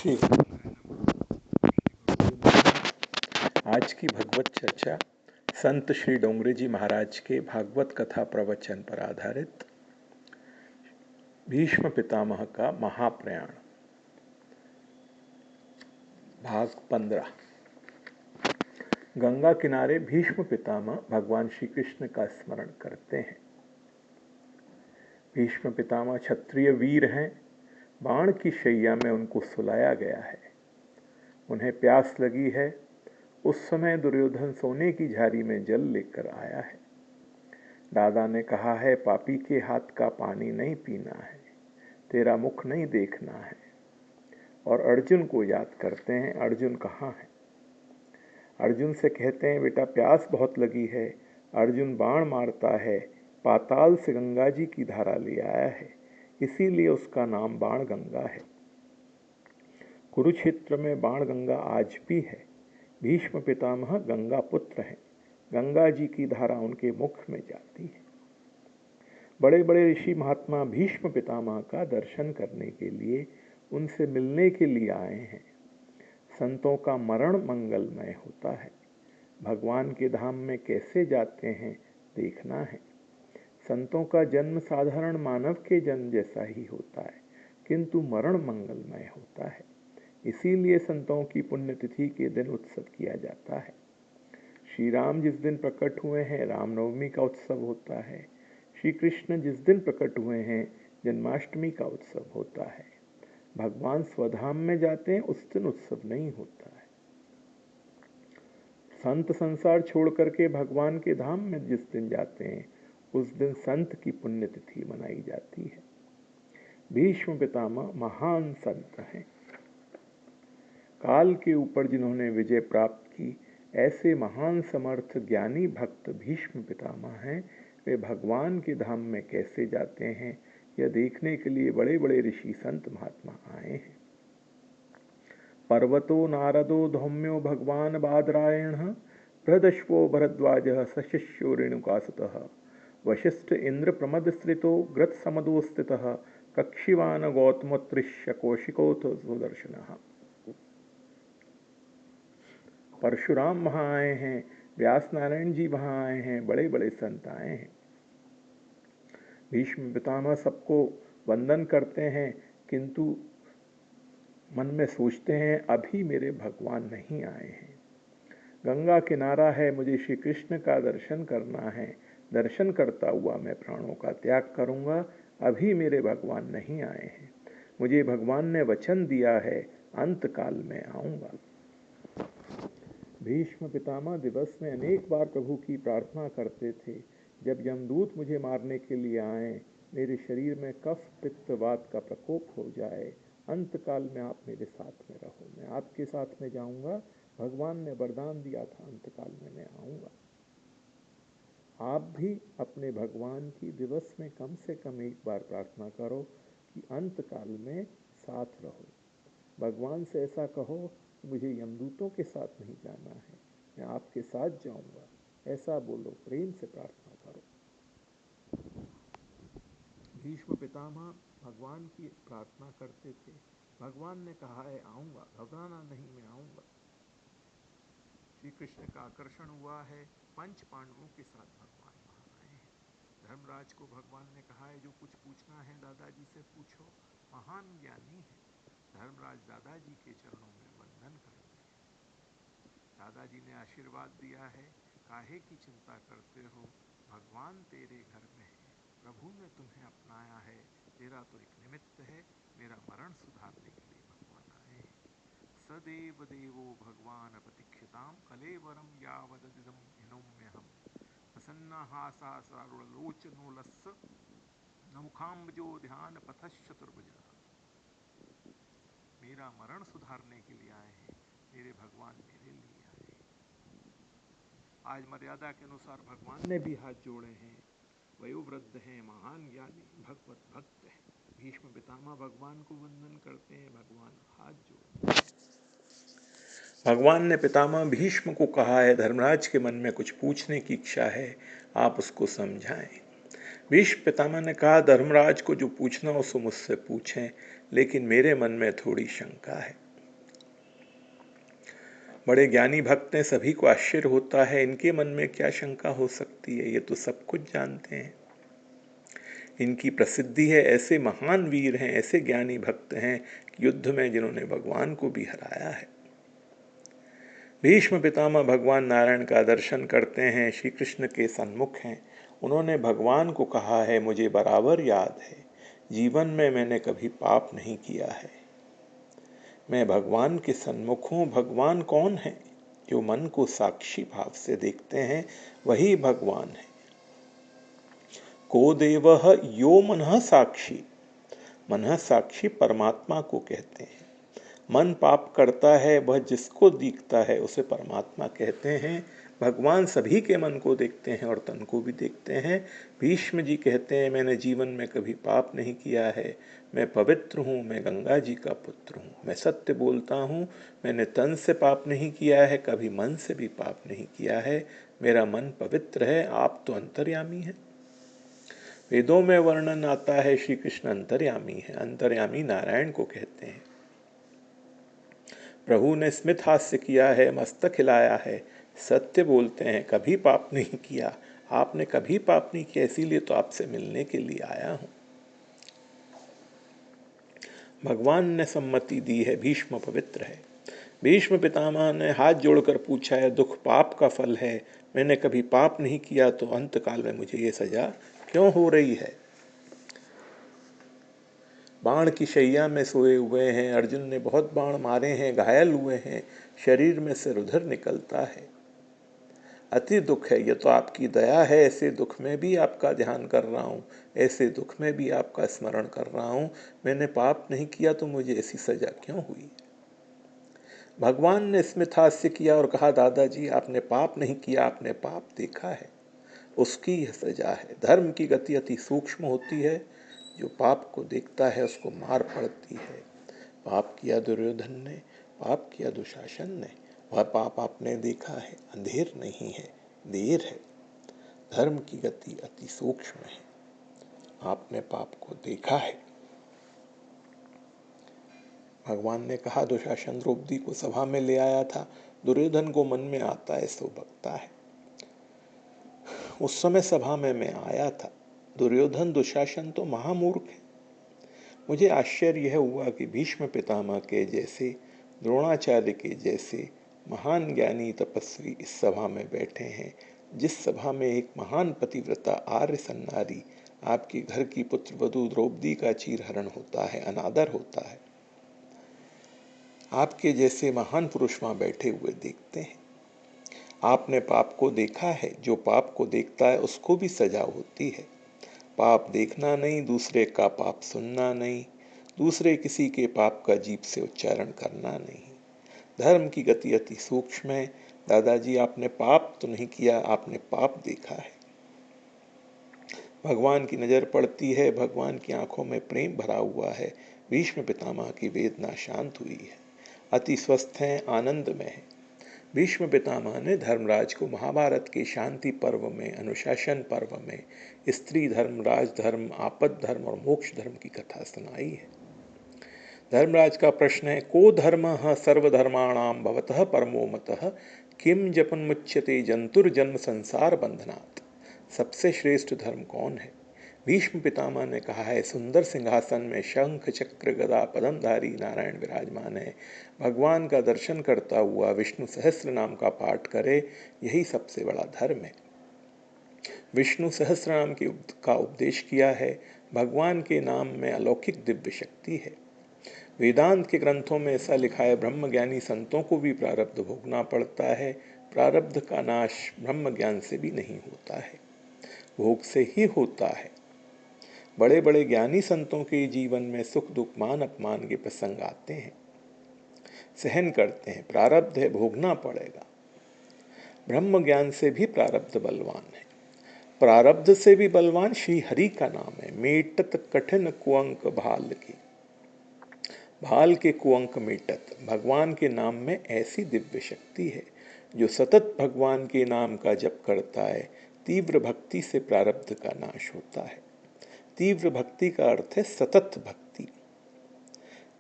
श्री आज की भगवत चर्चा संत श्री डोंगरे जी महाराज के भागवत कथा प्रवचन पर आधारित भीष्म पितामह का महाप्रयाण भाग 15। गंगा किनारे भीष्म पितामह भगवान श्री कृष्ण का स्मरण करते हैं। भीष्म पितामह क्षत्रिय वीर हैं। बाण की शैया में उनको सुलाया गया है। उन्हें प्यास लगी है। उस समय दुर्योधन सोने की झारी में जल लेकर आया है। दादा ने कहा है, पापी के हाथ का पानी नहीं पीना है, तेरा मुख नहीं देखना है। और अर्जुन को याद करते हैं। अर्जुन कहाँ है? अर्जुन से कहते हैं, बेटा प्यास बहुत लगी है। अर्जुन बाण मारता है, पाताल से गंगा जी की धारा ले आया है, इसीलिए उसका नाम बाण गंगा है। कुरुक्षेत्र में बाण गंगा आज भी है। भीष्म पितामह गंगा पुत्र हैं। गंगा जी की धारा उनके मुख में जाती है। बड़े बड़े ऋषि महात्मा भीष्म पितामह का दर्शन करने के लिए, उनसे मिलने के लिए आए हैं। संतों का मरण मंगलमय होता है। भगवान के धाम में कैसे जाते हैं देखना है। संतों का जन्म साधारण मानव के जन्म जैसा ही होता है, किंतु मरण मंगलमय होता है। इसीलिए संतों की पुण्यतिथि के दिन उत्सव किया जाता है। श्री राम जिस दिन प्रकट हुए हैं, रामनवमी का उत्सव होता है। श्री कृष्ण जिस दिन प्रकट हुए हैं, जन्माष्टमी का उत्सव होता है। भगवान स्वधाम में जाते हैं, उस दिन उत्सव नहीं होता है। संत संसार छोड़ करके भगवान के धाम में जिस दिन जाते हैं, उस दिन संत की पुण्यतिथि मनाई जाती है। भीष्म पितामह महान संत हैं। काल के ऊपर जिन्होंने विजय प्राप्त की, ऐसे महान समर्थ ज्ञानी भक्त भीष्म पितामह हैं। वे भगवान के धाम में कैसे जाते हैं, यह देखने के लिए बड़े बड़े ऋषि संत महात्मा आए हैं। पर्वतो नारदो धौम्यो भगवान बादरायण बृहदश्वो भरद्वाजः सशिष्यो रेणुकासुतः वशिष्ठ इंद्र प्रमद श्रितो ग्रत समदो स्थितः कक्षिवान गौतमोत्तृष्य कौशिकोथ सुदर्शनः। परशुराम वहाँ आए हैं, व्यास नारायण जी वहाँ आए हैं, बड़े बड़े संत आए हैं। भीष्म पितामह सबको वंदन करते हैं, किंतु मन में सोचते हैं, अभी मेरे भगवान नहीं आए हैं। गंगा किनारा है, मुझे श्री कृष्ण का दर्शन करना है। दर्शन करता हुआ मैं प्राणों का त्याग करूंगा। अभी मेरे भगवान नहीं आए हैं। मुझे भगवान ने वचन दिया है, अंत काल में आऊंगा। भीष्म पितामह दिवस में अनेक बार प्रभु की प्रार्थना करते थे, जब यमदूत मुझे मारने के लिए आए, मेरे शरीर में कफ पित्त वात का प्रकोप हो जाए, अंत काल में आप मेरे साथ में रहो, मैं आपके साथ में जाऊंगा। भगवान ने वरदान दिया था, अंत काल में मैं आऊंगा। आप भी अपने भगवान की दिवस में कम से कम एक बार प्रार्थना करो कि अंत काल में साथ रहो। भगवान से ऐसा कहो, मुझे यमदूतों के साथ नहीं जाना है, मैं आपके साथ जाऊंगा। ऐसा बोलो, प्रेम से प्रार्थना करो। भीष्म पितामह भगवान की प्रार्थना करते थे। भगवान ने कहा है, आऊंगा, घबराना नहीं, मैं आऊंगा। श्री कृष्ण का आकर्षण हुआ है, पंच पांडवों के साथ भगवान वहां आए हैं। धर्मराज को भगवान ने कहा है, जो कुछ पूछना है दादाजी से पूछो, महान ज्ञानी है। धर्मराज दादाजी के चरणों में वंदन करते हैं। दादाजी ने आशीर्वाद दिया है, काहे की चिंता करते हो, भगवान तेरे घर में है, प्रभु ने तुम्हें अपनाया है, तेरा तो एक निमित्त है, मेरा मरण सुधारने के लिए भगवान आए हैं। सदेव देवो भगवान प्रतीक्षिताम कलेवरम यावदिदम हिनोम्यहम प्रसन्नहासा सारुलोचनोलस्य नमुखाम्बजो ध्यान पथश्चतुर्भुजः। मेरा मरण सुधारने के लिए आए हैं, मेरे भगवान मेरे लिए आए हैं। आज मर्यादा के अनुसार भगवान ने भी हाथ जोड़े हैं। वयोवृद्ध हैं, महान ज्ञानी भगवत भक्त हैं। भीष्म पितामह भगवान को वंदन करते हैं, भगवान हाथ जोड़ते हैं। भगवान ने पितामह भीष्म को कहा है, धर्मराज के मन में कुछ पूछने की इच्छा है, आप उसको समझाएं। भीष्म पितामह ने कहा, धर्मराज को जो पूछना हो सो मुझसे पूछें, लेकिन मेरे मन में थोड़ी शंका है। बड़े ज्ञानी भक्त हैं, सभी को आश्चर्य होता है, इनके मन में क्या शंका हो सकती है, ये तो सब कुछ जानते हैं। इनकी प्रसिद्धि है, ऐसे महान वीर हैं, ऐसे ज्ञानी भक्त हैं युद्ध में जिन्होंने भगवान को भी हराया है। भीष्म पितामह भगवान नारायण का दर्शन करते हैं, श्री कृष्ण के सन्मुख हैं। उन्होंने भगवान को कहा है, मुझे बराबर याद है, जीवन में मैंने कभी पाप नहीं किया है। मैं भगवान के सन्मुख हूँ। भगवान कौन है? जो मन को साक्षी भाव से देखते हैं वही भगवान है। को देवः यो मनः साक्षी। मनः साक्षी परमात्मा को कहते हैं। मन पाप करता है, वह जिसको दिखता है उसे परमात्मा कहते हैं। भगवान सभी के मन को देखते हैं और तन को भी देखते हैं। भीष्म जी कहते हैं, मैंने जीवन में कभी पाप नहीं किया है, मैं पवित्र हूँ, मैं गंगा जी का पुत्र हूँ, मैं सत्य बोलता हूँ, मैंने तन से पाप नहीं किया है, कभी मन से भी पाप नहीं किया है, मेरा मन पवित्र है। आप तो अंतर्यामी हैं। वेदों में वर्णन आता है श्री कृष्ण अंतर्यामी है। अंतर्यामी नारायण को कहते हैं। प्रभु ने स्मित हास्य किया है, मस्तक हिलाया है, सत्य बोलते हैं, कभी पाप नहीं किया। आपने कभी पाप नहीं किया, इसीलिए तो आपसे मिलने के लिए आया हूं। भगवान ने सम्मति दी है, भीष्म पवित्र है। भीष्म पितामह ने हाथ जोड़कर पूछा है, दुख पाप का फल है, मैंने कभी पाप नहीं किया तो अंतकाल में मुझे ये सजा क्यों हो रही है? बाण की शैया में सोए हुए हैं, अर्जुन ने बहुत बाण मारे हैं, घायल हुए हैं, शरीर में से रुधिर निकलता है, अति दुख है। ये तो आपकी दया है, ऐसे दुख में भी आपका ध्यान कर रहा हूँ, ऐसे दुख में भी आपका स्मरण कर रहा हूँ। मैंने पाप नहीं किया तो मुझे ऐसी सजा क्यों हुई? भगवान ने स्मित हास्य किया और कहा, दादाजी आपने पाप नहीं किया, आपने पाप देखा है, उसकी यह सजा है। धर्म की गति अति सूक्ष्म होती है, जो पाप को देखता है उसको मार पड़ती है। पाप किया दुर्योधन ने, पाप किया दुशासन ने, वह पाप आपने देखा है, अंधेर नहीं है, देर है। धर्म की गति अति सूक्ष्म है, आपने पाप को देखा है। भगवान ने कहा, दुशासन द्रौपदी को सभा में ले आया था, दुर्योधन को मन में आता है सो बकता है। उस समय सभा में मैं आया था। दुर्योधन दुशासन तो महामूर्ख है। मुझे आश्चर्य यह हुआ कि भीष्म पितामह के जैसे, द्रोणाचार्य के जैसे महान ज्ञानी तपस्वी इस सभा में बैठे हैं, जिस सभा में एक महान पतिव्रता आर्य सन्नारी, आपके घर की पुत्रवधू द्रौपदी का चीरहरण होता है, अनादर होता है। आपके जैसे महान पुरुष वहां बैठे हुए देखते हैं। आपने पाप को देखा है, जो पाप को देखता है उसको भी सजा होती है। पाप देखना नहीं, दूसरे का पाप सुनना नहीं, दूसरे किसी के पाप का जीभ से उच्चारण करना नहीं। धर्म की गति अति सूक्ष्म है। दादाजी आपने पाप तो नहीं किया, आपने पाप देखा है। भगवान की नजर पड़ती है, भगवान की आंखों में प्रेम भरा हुआ है। भीष्म पितामह की वेदना शांत हुई है, अति स्वस्थ हैं, आनंद में है। भीष्म पितामह ने धर्मराज को महाभारत के शांति पर्व में, अनुशासन पर्व में स्त्री धर्म, राजधर्म, आपद धर्म और मोक्ष धर्म की कथा सुनाई है। धर्मराज का प्रश्न है, को धर्मः सर्वधर्माणां भवतः परमो मतः किम जपन मुच्यते जंतुर्जन्म संसार बंधनात्। सबसे श्रेष्ठ धर्म कौन है? भीष्म पितामह ने कहा है, सुंदर सिंहासन में शंख चक्र गदा पद्मधारी नारायण विराजमान है। भगवान का दर्शन करता हुआ विष्णु सहस्त्र नाम का पाठ करे, यही सबसे बड़ा धर्म है। विष्णु सहस्त्र नाम का उपदेश किया है। भगवान के नाम में अलौकिक दिव्य शक्ति है। वेदांत के ग्रंथों में ऐसा लिखा है, ब्रह्म ज्ञानी संतों को भी प्रारब्ध भोगना पड़ता है। प्रारब्ध का नाश ब्रह्म ज्ञान से भी नहीं होता है, भोग से ही होता है। बड़े बड़े ज्ञानी संतों के जीवन में सुख दुख मान अपमान के प्रसंग आते हैं, सहन करते हैं, प्रारब्ध है, भोगना पड़ेगा। ब्रह्म ज्ञान से भी प्रारब्ध बलवान है। प्रारब्ध से भी बलवान श्री हरि का नाम है। मेटत कठिन कुअंक भाल की, भाल के कुअंक मेटत। भगवान के नाम में ऐसी दिव्य शक्ति है। जो सतत भगवान के नाम का जप करता है, तीव्र भक्ति से प्रारब्ध का नाश होता है। तीव्र भक्ति का अर्थ है सतत भक्ति।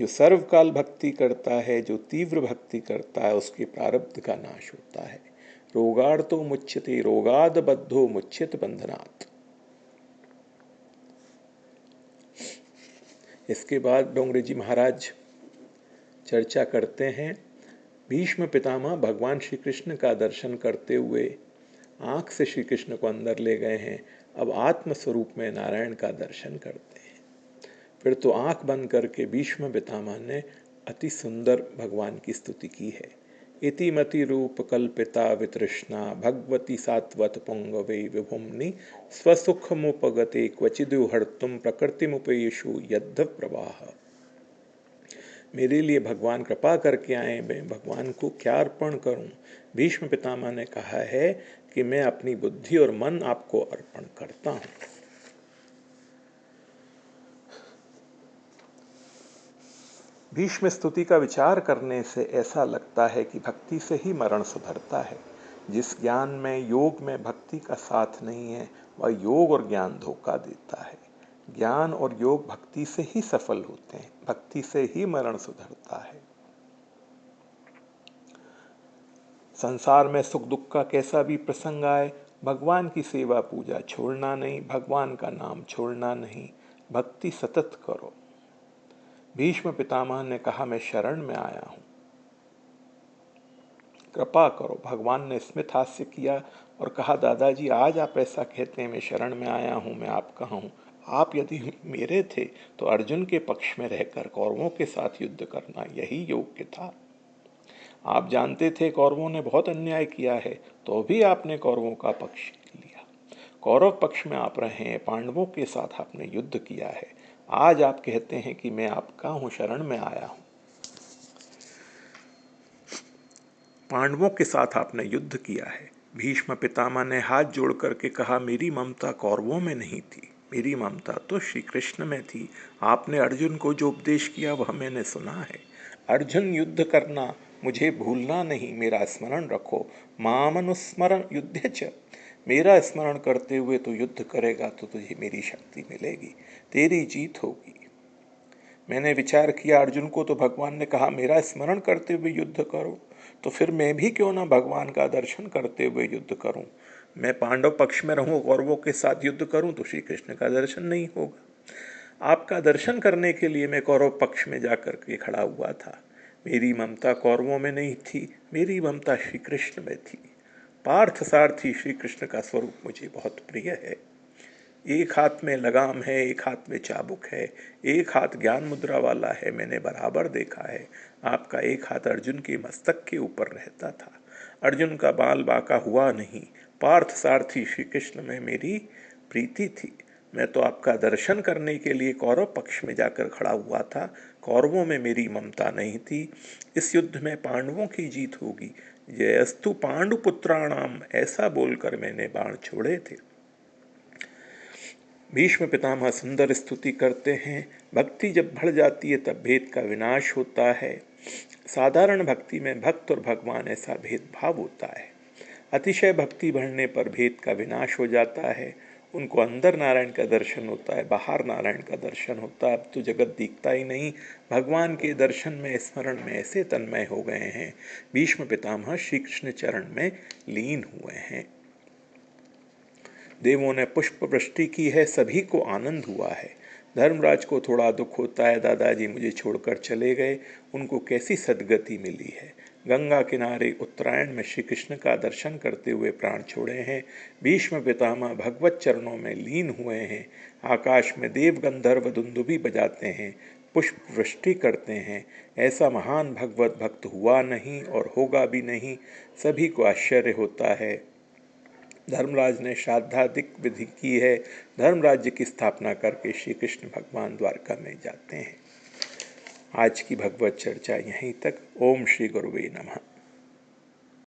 जो सर्वकाल भक्ति करता है, जो तीव्र भक्ति करता है, उसके प्रारब्ध का नाश होता है। रोगार्तो मुच्यते रोगाद बद्धो मुच्यत बंधनात्। इसके बाद डोंगरे जी महाराज चर्चा करते हैं, भीष्म पितामह भगवान श्री कृष्ण का दर्शन करते हुए आँख से श्री कृष्ण को अंदर ले गए हैं, अब आत्म स्वरूप में नारायण का दर्शन करते हैं। फिर तो आँख बंद करके भीष्म पितामह ने अति सुंदर भगवान की स्तुति की है। इति मति रूप कल्पिता वितृष्णा भगवती सात्वत पुंगवे विभुम्नि स्वसुखमुपगते क्वचिदुहर्तुम प्रकृतिमुपेयेषु यद्ध प्रवाह। मेरे लिए भगवान कृपा करके आए, मैं भगवान को क्या अर्पण करूं। भीष्म पितामह ने कहा है कि मैं अपनी बुद्धि और मन आपको अर्पण करता हूं। भीष्म स्तुति का विचार करने से ऐसा लगता है कि भक्ति से ही मरण सुधरता है। जिस ज्ञान में योग में भक्ति का साथ नहीं है, वह योग और ज्ञान धोखा देता है। ज्ञान और योग भक्ति से ही सफल होते हैं, भक्ति से ही मरण सुधरता है। संसार में सुख दुख का कैसा भी प्रसंग आए, भगवान की सेवा पूजा छोड़ना नहीं, भगवान का नाम छोड़ना नहीं, भक्ति सतत करो। भीष्म पितामह ने कहा, मैं शरण में आया हूं, कृपा करो। भगवान ने स्मित हास्य किया और कहा, दादाजी आज आप ऐसा कहते हैं, मैं शरण में आया हूं, मैं आपका हूं। आप यदि मेरे थे तो अर्जुन के पक्ष में रहकर कौरवों के साथ युद्ध करना यही योग्य था। आप जानते थे कौरवों ने बहुत अन्याय किया है, तो भी आपने कौरवों का पक्ष लिया। कौरव पक्ष में आप रहे हैं, पांडवों के साथ आपने युद्ध किया है। आज आप कहते हैं कि मैं आपका हूं, शरण में आया हूं। पांडवों के साथ आपने युद्ध किया है। भीष्म पितामह ने हाथ जोड़ करके कहा, मेरी ममता कौरवों में नहीं थी, मेरी ममता तो श्री कृष्ण में थी। आपने अर्जुन को जो उपदेश किया वह मैंने सुना है। अर्जुन युद्ध करना मुझे भूलना नहीं, मेरा स्मरण रखो। मामनुस्मरण युद्ध च, मेरा स्मरण करते हुए तो युद्ध करेगा तो तुझे मेरी शक्ति मिलेगी, तेरी जीत होगी। मैंने विचार किया, अर्जुन को तो भगवान ने कहा मेरा स्मरण करते हुए युद्ध करो, तो फिर मैं भी क्यों ना भगवान का दर्शन करते हुए युद्ध करूं। मैं पांडव पक्ष में रहूं, कौरवों के साथ युद्ध करूं तो श्री कृष्ण का दर्शन नहीं होगा। आपका दर्शन करने के लिए मैं कौरव पक्ष में जाकर के खड़ा हुआ था। मेरी ममता कौरवों में नहीं थी, मेरी ममता श्री कृष्ण में थी। पार्थ सारथी श्री कृष्ण का स्वरूप मुझे बहुत प्रिय है। एक हाथ में लगाम है, एक हाथ में चाबुक है, एक हाथ ज्ञान मुद्रा वाला है, मैंने बराबर देखा है। आपका एक हाथ अर्जुन के मस्तक के ऊपर रहता था, अर्जुन का बाल बांका हुआ नहीं। पार्थ सारथी श्री कृष्ण में मेरी प्रीति थी। मैं तो आपका दर्शन करने के लिए कौरव पक्ष में जाकर खड़ा हुआ था, कौरवों में मेरी ममता नहीं थी। इस युद्ध में पांडवों की जीत होगी, जयस्तु पांडुपुत्राणाम, ऐसा बोलकर मैंने बाण छोड़े थे। भीष्म पितामह सुंदर स्तुति करते हैं। भक्ति जब बढ़ जाती है तब भेद का विनाश होता है। साधारण भक्ति में भक्त और भगवान ऐसा भेदभाव होता है। अतिशय भक्ति बढ़ने पर भेद का विनाश हो जाता है। उनको अंदर नारायण का दर्शन होता है, बाहर नारायण का दर्शन होता है। अब तो जगत दिखता ही नहीं, भगवान के दर्शन में स्मरण में ऐसे तन्मय हो गए हैं। भीष्म पितामह श्री कृष्ण चरण में लीन हुए हैं। देवों ने पुष्प वृष्टि की है, सभी को आनंद हुआ है। धर्मराज को थोड़ा दुख होता है, दादाजी मुझे छोड़कर चले गए, उनको कैसी सद्गति मिली है। गंगा किनारे उत्तरायण में श्री कृष्ण का दर्शन करते हुए प्राण छोड़े हैं। भीष्म पितामह भगवत चरणों में लीन हुए हैं। आकाश में देव गंधर्व दुंदुभी बजाते हैं, पुष्प वृष्टि करते हैं। ऐसा महान भगवत भक्त हुआ नहीं और होगा भी नहीं। सभी को आश्चर्य होता है। धर्मराज ने श्राद्धादिक विधि की है। धर्म राज्य की स्थापना करके श्री कृष्ण भगवान द्वारका में जाते हैं। आज की भगवत चर्चा यहीं तक। ओम श्री गुरुवे नमः।